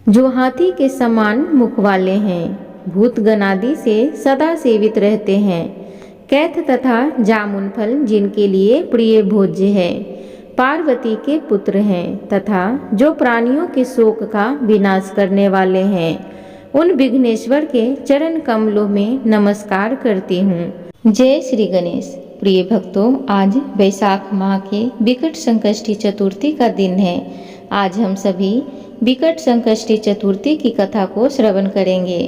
जो हाथी के समान मुख वाले हैं, भूत गणादि से सदा सेवित रहते हैं। कैथ तथा जामुन फल जिनके लिए प्रिय भोज्य है, पार्वती के पुत्र हैं तथा जो प्राणियों के शोक का विनाश करने वाले हैं, उन विघ्नेश्वर के चरण कमलों में नमस्कार करती हूँ। जय श्री गणेश। प्रिय भक्तों, आज वैशाख माह के विकट संकष्टी चतुर्थी का दिन है। आज हम सभी विकट संकष्टी चतुर्थी की कथा को श्रवण करेंगे।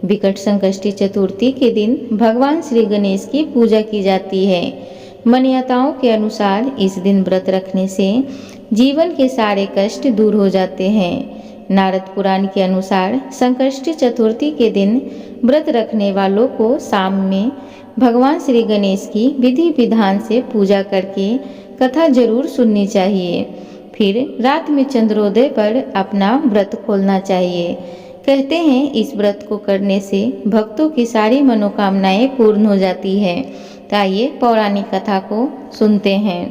विकट संकष्टी चतुर्थी के दिन भगवान श्री गणेश की पूजा की जाती है। मान्यताओं के अनुसार इस दिन व्रत रखने से जीवन के सारे कष्ट दूर हो जाते हैं। नारद पुराण के अनुसार संकष्टी चतुर्थी के दिन व्रत रखने वालों को शाम में भगवान श्री गणेश की विधि विधान से पूजा करके कथा जरूर सुननी चाहिए। फिर रात में चंद्रोदय पर अपना व्रत खोलना चाहिए। कहते हैं इस व्रत को करने से भक्तों की सारी मनोकामनाएं पूर्ण हो जाती है। तो आइए पौराणिक कथा को सुनते हैं।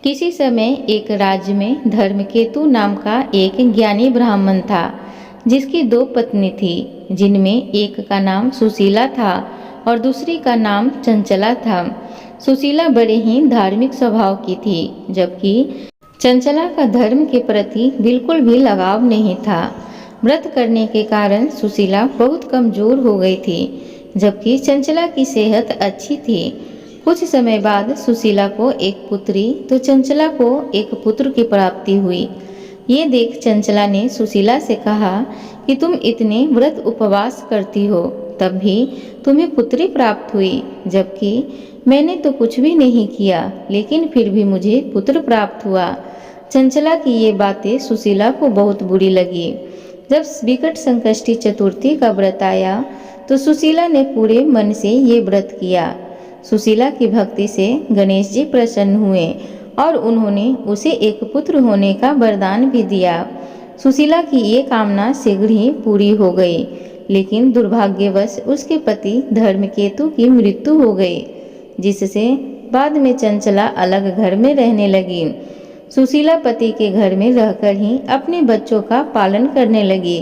किसी समय एक राज्य में धर्मकेतु नाम का एक ज्ञानी ब्राह्मण था, जिसकी 2 पत्नी थी, जिनमें एक का नाम सुशीला था और दूसरी का नाम चंचला था। सुशीला बड़े ही धार्मिक स्वभाव की थी, जबकि चंचला का धर्म के प्रति बिल्कुल भी लगाव नहीं था। व्रत करने के कारण सुशीला बहुत कमजोर हो गई थी, जबकि चंचला की सेहत अच्छी थी। कुछ समय बाद सुशीला को एक पुत्री तो चंचला को एक पुत्र की प्राप्ति हुई। ये देख चंचला ने सुशीला से कहा कि तुम इतने व्रत उपवास करती हो, तब भी तुम्हें पुत्री प्राप्त हुई, जबकि मैंने तो कुछ भी नहीं किया, लेकिन फिर भी मुझे पुत्र प्राप्त हुआ। चंचला की ये बातें सुशीला को बहुत बुरी लगी। जब विकट संकष्टी चतुर्थी का व्रत आया तो सुशीला ने पूरे मन से ये व्रत किया। सुशीला की भक्ति से गणेश जी प्रसन्न हुए और उन्होंने उसे एक पुत्र होने का वरदान भी दिया। सुशीला की ये कामना शीघ्र ही पूरी हो गई, लेकिन दुर्भाग्यवश उसके पति धर्मकेतु की मृत्यु हो गई, जिससे बाद में चंचला अलग घर में रहने लगी। सुशीला पति के घर में रहकर ही अपने बच्चों का पालन करने लगी।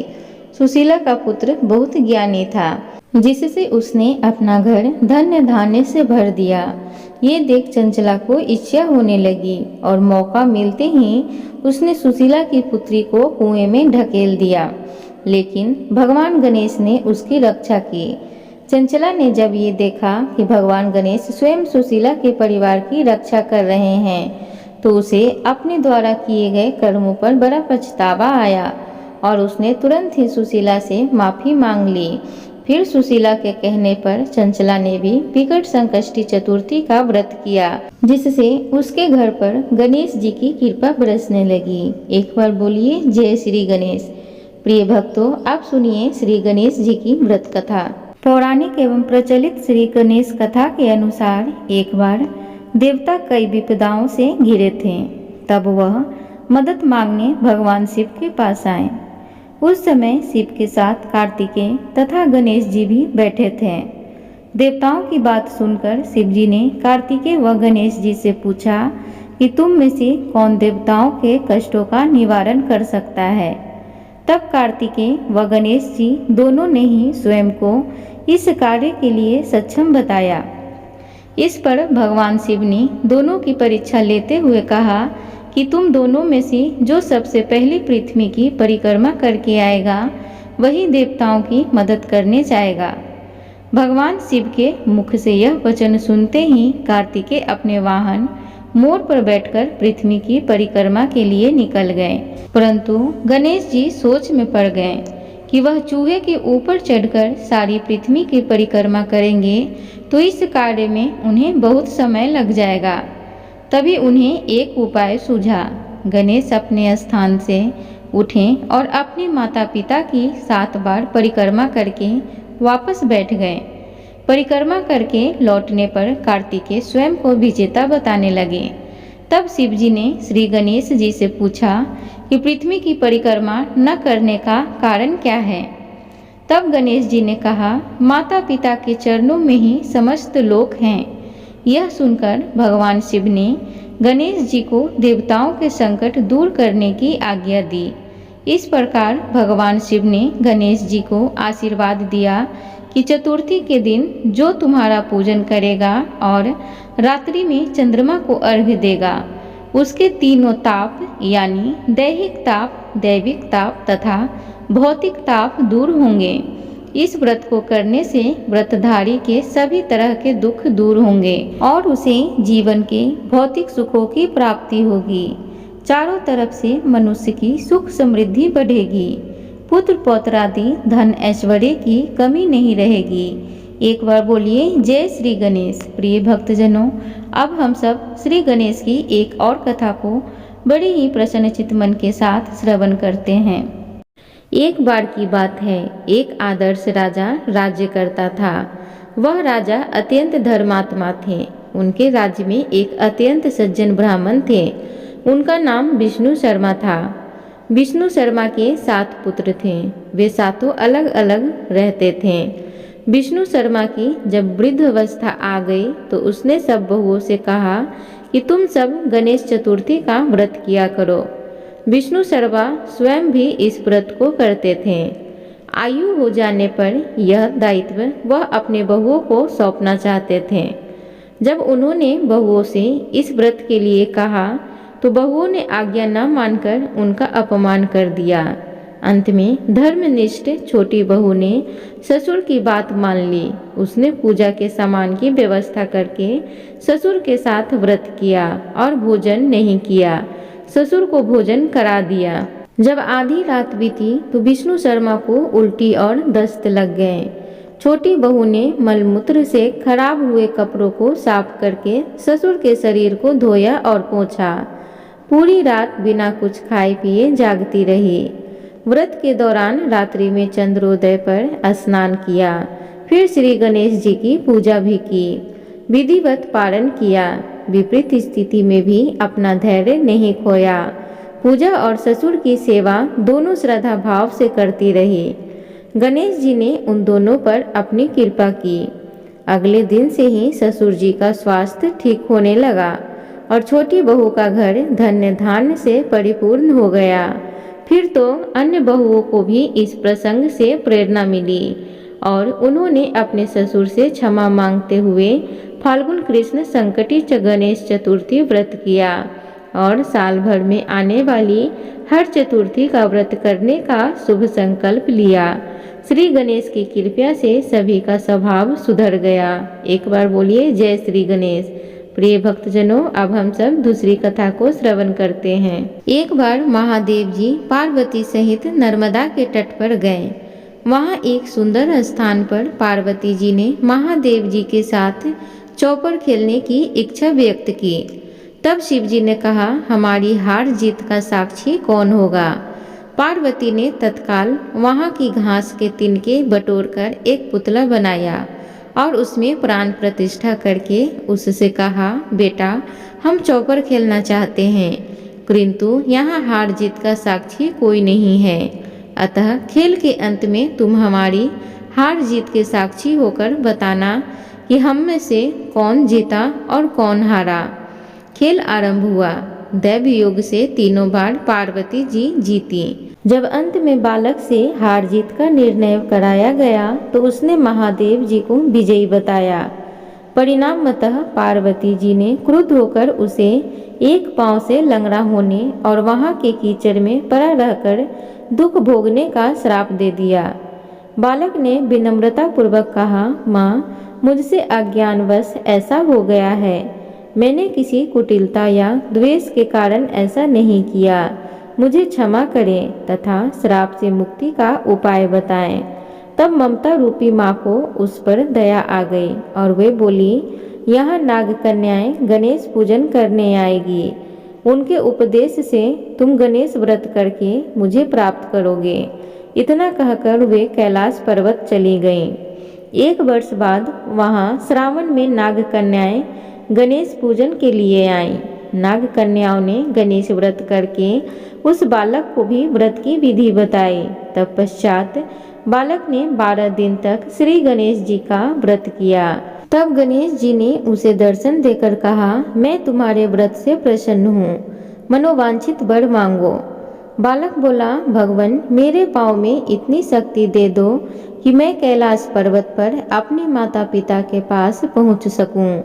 सुशीला का पुत्र बहुत ज्ञानी था, जिससे उसने अपना घर धन्य धान्य से भर दिया। ये देख चंचला को इच्छा होने लगी और मौका मिलते ही उसने सुशीला की पुत्री को कुएं में ढकेल दिया, लेकिन भगवान गणेश ने उसकी रक्षा की। चंचला ने जब ये देखा कि भगवान गणेश स्वयं सुशीला के परिवार की रक्षा कर रहे हैं, तो उसे अपने द्वारा किए गए कर्मों पर बड़ा पछतावा आया और उसने तुरंत ही सुशीला से माफी मांग ली। फिर सुशीला के कहने पर चंचला ने भी विकट संकष्टी चतुर्थी का व्रत किया, जिससे उसके घर पर गणेश जी की कृपा बरसने लगी। एक बार बोलिए जय श्री गणेश। प्रिय भक्तों, आप सुनिए श्री गणेश जी की व्रत कथा। पौराणिक एवं प्रचलित श्री गणेश कथा के अनुसार एक बार देवता कई विपदाओं से घिरे थे। तब वह मदद मांगने भगवान शिव के पास आए। उस समय शिव के साथ कार्तिकेय तथा गणेश जी भी बैठे थे। देवताओं की बात सुनकर शिव जी ने कार्तिकेय व गणेश जी से पूछा कि तुम में से कौन देवताओं के कष्टों का निवारण कर सकता है। तब कार्तिकेय व गणेश जी दोनों ने ही स्वयं को इस कार्य के लिए सक्षम बताया। इस पर भगवान शिव ने दोनों की परीक्षा लेते हुए कहा कि तुम दोनों में से जो सबसे पहले पृथ्वी की परिक्रमा करके आएगा, वही देवताओं की मदद करने जाएगा। भगवान शिव के मुख से यह वचन सुनते ही कार्तिकेय अपने वाहन मोर पर बैठकर पृथ्वी की परिक्रमा के लिए निकल गए, परंतु गणेश जी सोच में पड़ गए कि वह चूहे के ऊपर चढ़कर सारी पृथ्वी की परिक्रमा करेंगे तो इस कार्य में उन्हें बहुत समय लग जाएगा। तभी उन्हें एक उपाय सूझा। गणेश अपने स्थान से उठे और अपने माता पिता की 7 बार परिक्रमा करके वापस बैठ गए। परिक्रमा करके लौटने पर कार्तिकेय स्वयं को विजेता बताने लगे। तब शिव जी ने श्री गणेश जी से पूछा कि पृथ्वी की परिक्रमा न करने का कारण क्या है। तब गणेश जी ने कहा, माता पिता के चरणों में ही समस्त लोक हैं। यह सुनकर भगवान शिव ने गणेश जी को देवताओं के संकट दूर करने की आज्ञा दी। इस प्रकार भगवान शिव ने गणेश जी को आशीर्वाद दिया कि चतुर्थी के दिन जो तुम्हारा पूजन करेगा और रात्रि में चंद्रमा को अर्घ्य देगा, उसके तीनों ताप यानी दैहिक ताप, दैविक ताप तथा भौतिक ताप दूर होंगे। इस व्रत को करने से व्रतधारी के सभी तरह के दुख दूर होंगे और उसे जीवन के भौतिक सुखों की प्राप्ति होगी। चारों तरफ से मनुष्य की सुख समृद्धि बढ़ेगी, पुत्र पौत्रादि धन ऐश्वर्य की कमी नहीं रहेगी। एक बार बोलिए जय श्री गणेश। प्रिय भक्तजनों, अब हम सब श्री गणेश की एक और कथा को बड़े ही प्रसन्नचित्त मन के साथ श्रवण करते हैं। एक बार की बात है, एक आदर्श राजा राज्य करता था। वह राजा अत्यंत धर्मात्मा थे। उनके राज्य में एक अत्यंत सज्जन ब्राह्मण थे। उनका नाम विष्णु शर्मा था। विष्णु शर्मा के 7 पुत्र थे। वे सातों अलग अलग रहते थे। विष्णु शर्मा की जब वृद्ध अवस्था आ गई तो उसने सब बहुओं से कहा कि तुम सब गणेश चतुर्थी का व्रत किया करो। विष्णु शर्मा स्वयं भी इस व्रत को करते थे। आयु हो जाने पर यह दायित्व वह अपने बहुओं को सौंपना चाहते थे। जब उन्होंने बहुओं से इस व्रत के लिए कहा तो बहुओं ने आज्ञा न मानकर उनका अपमान कर दिया। अंत में धर्मनिष्ठ छोटी बहू ने ससुर की बात मान ली। उसने पूजा के सामान की व्यवस्था करके ससुर के साथ व्रत किया और भोजन नहीं किया। ससुर को भोजन करा दिया। जब आधी रात बीती तो विष्णु शर्मा को उल्टी और दस्त लग गए। छोटी बहू ने मलमूत्र से खराब हुए कपड़ों को साफ करके ससुर के शरीर को धोया और पोंछा। पूरी रात बिना कुछ खाए पिए जागती रही। व्रत के दौरान रात्रि में चंद्रोदय पर स्नान किया। फिर श्री गणेश जी की पूजा भी की, विधिवत पारण किया। विपरीत स्थिति में भी अपना धैर्य नहीं खोया। पूजा और ससुर की सेवा दोनों श्रद्धा भाव से करती रही। गणेश जी ने उन दोनों पर अपनी कृपा की। अगले दिन से ही ससुर जी का स्वास्थ्य ठीक होने लगा और छोटी बहू का घर धन्य धान्य से परिपूर्ण हो गया। फिर तो अन्य बहुओं को भी इस प्रसंग से प्रेरणा मिली और उन्होंने अपने ससुर से क्षमा मांगते हुए फाल्गुन कृष्ण संकटी गणेश चतुर्थी व्रत किया और साल भर में आने वाली हर चतुर्थी का व्रत करने का शुभ संकल्प लिया। श्री गणेश की कृपा से सभी का स्वभाव सुधर गया। एक बार बोलिए जय श्री गणेश। प्रिय भक्तजनों, अब हम सब दूसरी कथा को श्रवण करते हैं। एक बार महादेव जी पार्वती सहित नर्मदा के तट पर गए। वहां एक सुंदर स्थान पर पार्वती जी ने महादेव जी के साथ चौपर खेलने की इच्छा व्यक्त की। तब शिव जी ने कहा, हमारी हार जीत का साक्षी कौन होगा? पार्वती ने तत्काल वहां की घास के तिनके बटोरकर एक पुतला बनाया और उसमें प्राण प्रतिष्ठा करके उससे कहा, बेटा हम चौपर खेलना चाहते हैं, किंतु यहाँ हार जीत का साक्षी कोई नहीं है। अतः खेल के अंत में तुम हमारी हार जीत के साक्षी होकर बताना कि हम में से कौन जीता और कौन हारा। खेल आरंभ हुआ। दैव योग से तीनों बार पार्वती जी जीती। जब अंत में बालक से हार जीत का निर्णय कराया गया तो उसने महादेव जी को विजयी बताया। परिणामतः पार्वती जी ने क्रुद्ध होकर उसे एक पांव से लंगड़ा होने और वहां के कीचड़ में पड़ा रहकर दुख भोगने का श्राप दे दिया। बालक ने विनम्रता पूर्वक कहा, माँ मुझसे अज्ञानवश ऐसा हो गया है। मैंने किसी कुटिलता या द्वेष के कारण ऐसा नहीं किया। मुझे क्षमा करें तथा श्राप से मुक्ति का उपाय बताएं। तब ममता रूपी माँ को उस पर दया आ गई और वे बोली, यहाँ नाग कन्याएं गणेश पूजन करने आएगी। उनके उपदेश से तुम गणेश व्रत करके मुझे प्राप्त करोगे। इतना कहकर वे कैलाश पर्वत चली गईं। 1 वर्ष बाद वहाँ श्रावण में नाग कन्याएं गणेश पूजन के लिए आईं। नाग कन्याओं ने गणेश व्रत करके उस बालक को भी व्रत की विधि बताई। तत्पश्चात बालक ने 12 दिन तक श्री गणेश जी का व्रत किया। तब गणेश जी ने उसे दर्शन देकर कहा, मैं तुम्हारे व्रत से प्रसन्न हूँ, मनोवांछित वर मांगो। बालक बोला, भगवान मेरे पाँव में इतनी शक्ति दे दो कि मैं कैलाश पर्वत पर अपने माता पिता के पास पहुंच सकूं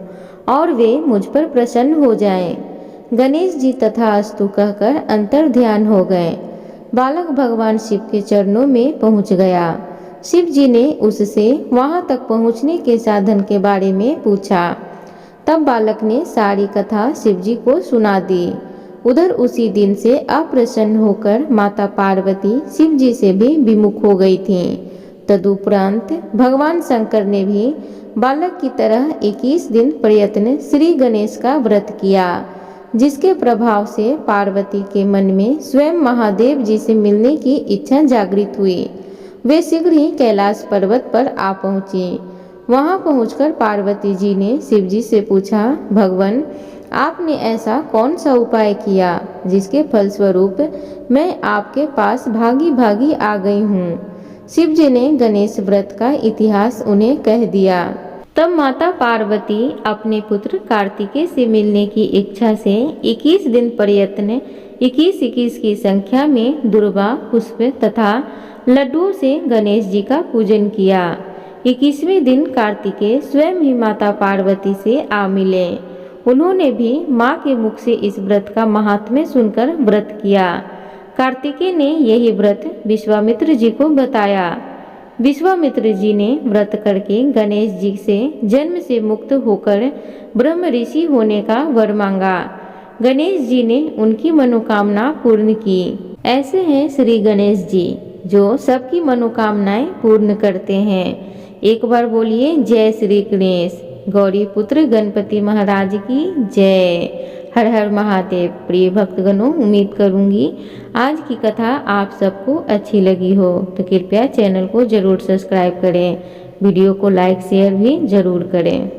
और वे मुझ पर प्रसन्न हो जाएं। गणेश जी तथास्तु कहकर अंतर ध्यान हो गए। बालक भगवान शिव के चरणों में पहुंच गया। शिव जी ने उससे वहां तक पहुंचने के साधन के बारे में पूछा। तब बालक ने सारी कथा शिव जी को सुना दी। उधर उसी दिन से अप्रसन्न होकर माता पार्वती शिव जी से भी विमुख हो गई थीं। तदुपरांत भगवान शंकर ने भी बालक की तरह 21 दिन प्रयत्न श्री गणेश का व्रत किया, जिसके प्रभाव से पार्वती के मन में स्वयं महादेव जी से मिलने की इच्छा जागृत हुई। वे शीघ्र ही कैलाश पर्वत पर आ पहुंची। वहां पहुंचकर पार्वती जी ने शिव जी से पूछा, भगवान आपने ऐसा कौन सा उपाय किया जिसके फलस्वरूप मैं आपके पास भागी भागी आ गई हूँ। शिव जी ने गणेश व्रत का इतिहास उन्हें कह दिया। तब माता पार्वती अपने पुत्र कार्तिकेय से मिलने की इच्छा से 21 दिन प्रयत्न 21 की संख्या में दुर्वा पुष्प तथा लड्डुओं से गणेश जी का पूजन किया। 21वें दिन कार्तिकेय स्वयं ही माता पार्वती से आ मिले। उन्होंने भी माँ के मुख से इस व्रत का महात्म्य सुनकर व्रत किया। कार्तिकेय ने यही व्रत विश्वामित्र जी को बताया। विश्वामित्र जी ने व्रत करके गणेश जी से जन्म से मुक्त होकर ब्रह्म ऋषि होने का वर मांगा। गणेश जी ने उनकी मनोकामना पूर्ण की। ऐसे हैं श्री गणेश जी जो सबकी मनोकामनाएं पूर्ण करते हैं। एक बार बोलिए जय श्री गणेश। गौरी पुत्र गणपति महाराज की जय। हर हर महादेव। प्रिय भक्तगणों, उम्मीद करूंगी आज की कथा आप सबको अच्छी लगी हो, तो कृपया चैनल को जरूर सब्सक्राइब करें। वीडियो को लाइक शेयर भी जरूर करें।